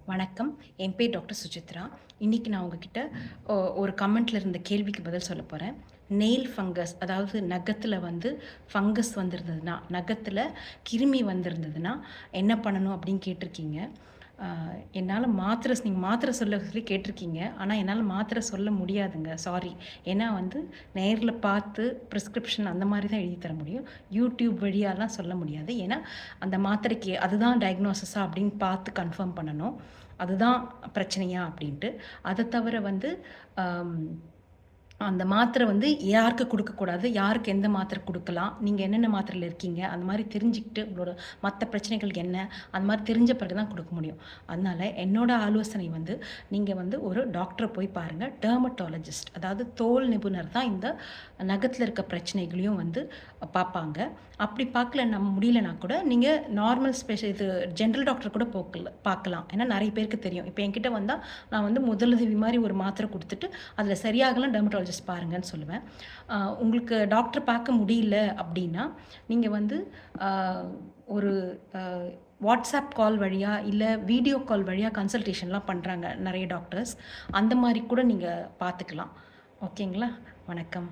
வணக்கம். என் பேர் டாக்டர் சுசித்ரா. இன்னைக்கு நான் உங்ககிட்ட ஒரு கமெண்ட்ல இருந்த கேள்விக்கு பதில் சொல்லப் போறேன். நெயில் ஃபங்கஸ், அதாவது நகத்துல வந்து ஃபங்கஸ் வந்திருந்ததுன்னா, நகத்துல கிருமி வந்திருந்ததுன்னா என்ன பண்ணணும் அப்படின்னு கேட்டிருக்கீங்க. என்னால நீங்க மாத்திரை சொல்ல சொல்லி கேட்டிருக்கீங்க. ஆனா என்னால மாத்திரை சொல்ல முடியாதுங்க. சாரி. ஏன்னா வந்து நேர்ல பார்த்து பிரிஸ்கிரிப்ஷன் அந்த மாரி தான் எழுதி தர முடியும். யூடியூப் வழியாலாம் சொல்ல முடியாது. ஏன்னா அந்த மாத்திரைக்கு அதுதான் டயக்னோசிஸா அப்படின்னு பார்த்து கன்ஃபார்ம் பண்ணணும். அதுதான் பிரச்சனையா அப்படின்ட்டு. அத தவிர வந்து அம் அந்த மாத்திரை வந்து யாருக்கு குடுக்கக்கூடாது, யாருக்கு எந்த மாத்திரை குடுக்கலாம், நீங்க என்னென்ன மாத்திரையில இருக்கீங்க, அந்த மாரி தெரிஞ்சுக்கிட்டு உங்களோட மத்த பிரச்சனைகள் என்ன, அந்த மாரி தெரிஞ்ச பிறகு தான் குடுக்க முடியும். அதனால என்னோட ஆலோசனை வந்து, நீங்க வந்து ஒரு டாக்டர போய் பாருங்க. டெர்மடாலஜிஸ்ட், அதாவது தோல் நிபுணர் தான் இந்த நகத்துல இருக்க பிரச்சனைகளையும் வந்து பாப்பாங்க. அப்படி முடியலனா கூட, நீங்க நார்மல் இது ஜெனரல் டாக்டர் கூட பார்க்கலாம். ஏன்னா நெறைய பேருக்கு தெரியும். இப்ப என்கிட்ட வந்தா, நான் வந்து முதலுதவி மாரி ஒரு மாத்திரை குடுத்துட்டு, அதுல சரியாகலன்னா டெர்மடாலஜிஸ்ட் பாருங்கன்னு சொல்லுவேன். உங்களுக்கு டாக்டர் பார்க்க முடியல அப்படின்னா, நீங்க வந்து அ ஒரு அ வாட்ஸ்அப் கால் வழியா, இல்ல வீடியோ கால் வழியா கன்சல்டேஷன்லாம் பண்றாங்க நெறைய டாக்டர்ஸ். அந்த மாரி கூட நீங்க பார்த்துக்கலாம். ஓகேங்களா? வணக்கம்.